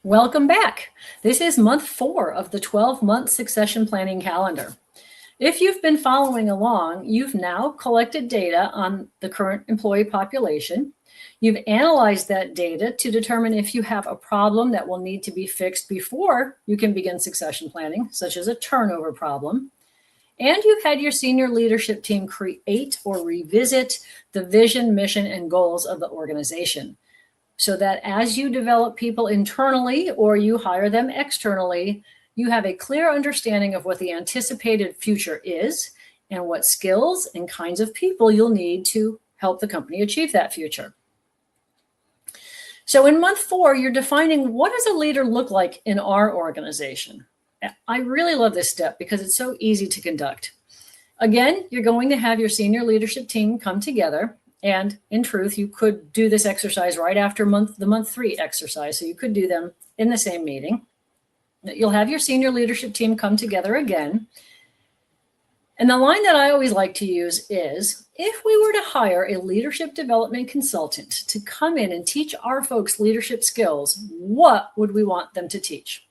Welcome back. This is month 4 of the 12-month succession planning calendar. If you've been following along, you've now collected data on the current employee population. You've analyzed that data to determine if you have a problem that will need to be fixed before you can begin succession planning, such as a turnover problem. And you've had your senior leadership team create or revisit the vision, mission, and goals of the organization, so that as you develop people internally or you hire them externally, you have a clear understanding of what the anticipated future is and what skills and kinds of people you'll need to help the company achieve that future. So in month 4, you're defining, what does a leader look like in our organization? I really love this step because it's so easy to conduct. Again, you're going to have your senior leadership team come together. And in truth, you could do this exercise right after the month 3 exercise. So you could do them in the same meeting. You'll have your senior leadership team come together again. And the line that I always like to use is, if we were to hire a leadership development consultant to come in and teach our folks leadership skills, what would we want them to teach?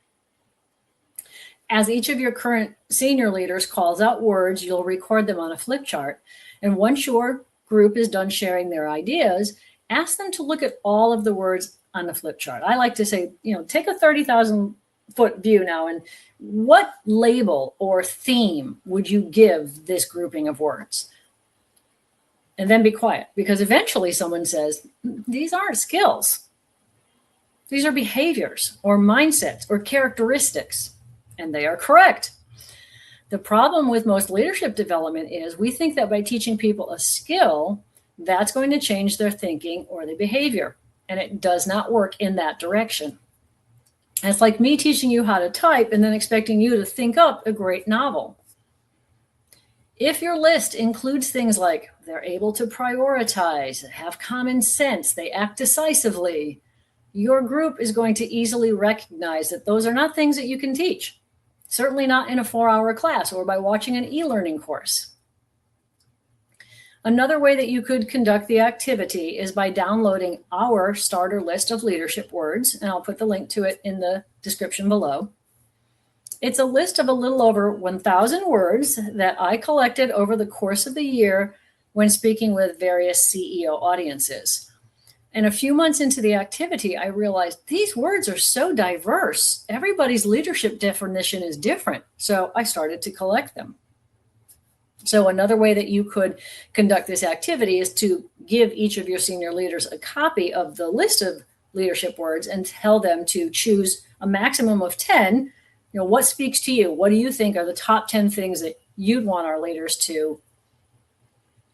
As each of your current senior leaders calls out words, you'll record them on a flip chart. And once your group is done sharing their ideas, ask them to look at all of the words on the flip chart. I like to say, take a 30,000 foot view now, and what label or theme would you give this grouping of words? And then be quiet, because eventually someone says, these aren't skills. These are behaviors or mindsets or characteristics, and they are correct. The problem with most leadership development is we think that by teaching people a skill, that's going to change their thinking or their behavior. And it does not work in that direction. It's like me teaching you how to type and then expecting you to think up a great novel. If your list includes things like they're able to prioritize, have common sense, they act decisively, your group is going to easily recognize that those are not things that you can teach. Certainly not in a 4-hour class or by watching an e-learning course. Another way that you could conduct the activity is by downloading our starter list of leadership words, and I'll put the link to it in the description below. It's a list of a little over 1,000 words that I collected over the course of the year when speaking with various CEO audiences. And a few months into the activity, I realized these words are so diverse. Everybody's leadership definition is different. So I started to collect them. So another way that you could conduct this activity is to give each of your senior leaders a copy of the list of leadership words and tell them to choose a maximum of 10. What speaks to you? What do you think are the top 10 things that you'd want our leaders to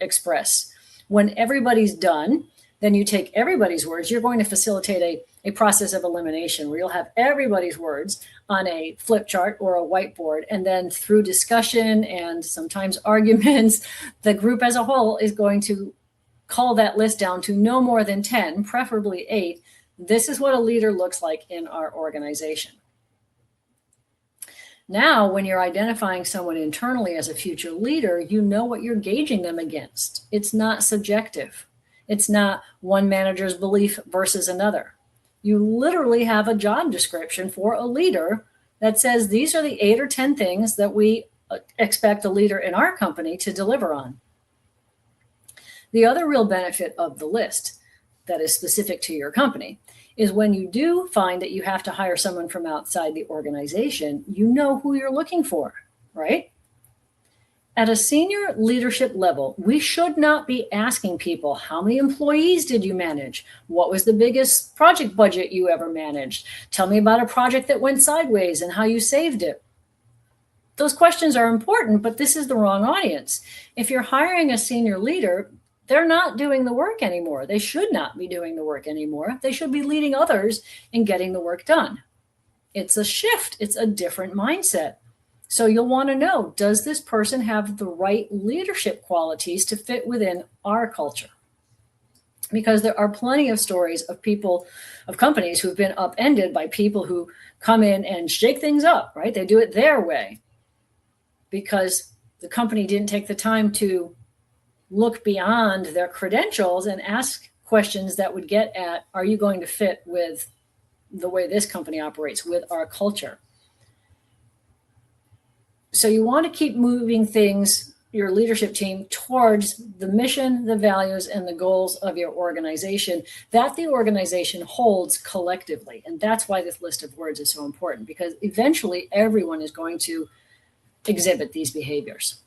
express? When everybody's done, then you take everybody's words. You're going to facilitate a process of elimination where you'll have everybody's words on a flip chart or a whiteboard. And then through discussion and sometimes arguments, the group as a whole is going to cull that list down to no more than 10, preferably 8. This is what a leader looks like in our organization. Now, when you're identifying someone internally as a future leader, you know what you're gauging them against. It's not subjective. It's not one manager's belief versus another. You literally have a job description for a leader that says these are the 8 or 10 things that we expect a leader in our company to deliver on. The other real benefit of the list that is specific to your company is when you do find that you have to hire someone from outside the organization, you know who you're looking for, right? At a senior leadership level, we should not be asking people, how many employees did you manage? What was the biggest project budget you ever managed? Tell me about a project that went sideways and how you saved it. Those questions are important, but this is the wrong audience. If you're hiring a senior leader, they're not doing the work anymore. They should not be doing the work anymore. They should be leading others in getting the work done. It's a shift. It's a different mindset. So you'll want to know, does this person have the right leadership qualities to fit within our culture? Because there are plenty of stories of companies who've been upended by people who come in and shake things up, right? They do it their way because the company didn't take the time to look beyond their credentials and ask questions that would get at, are you going to fit with the way this company operates, with our culture. So you want to keep moving things, your leadership team, towards the mission, the values, and the goals of your organization that the organization holds collectively. And that's why this list of words is so important, because eventually everyone is going to exhibit these behaviors.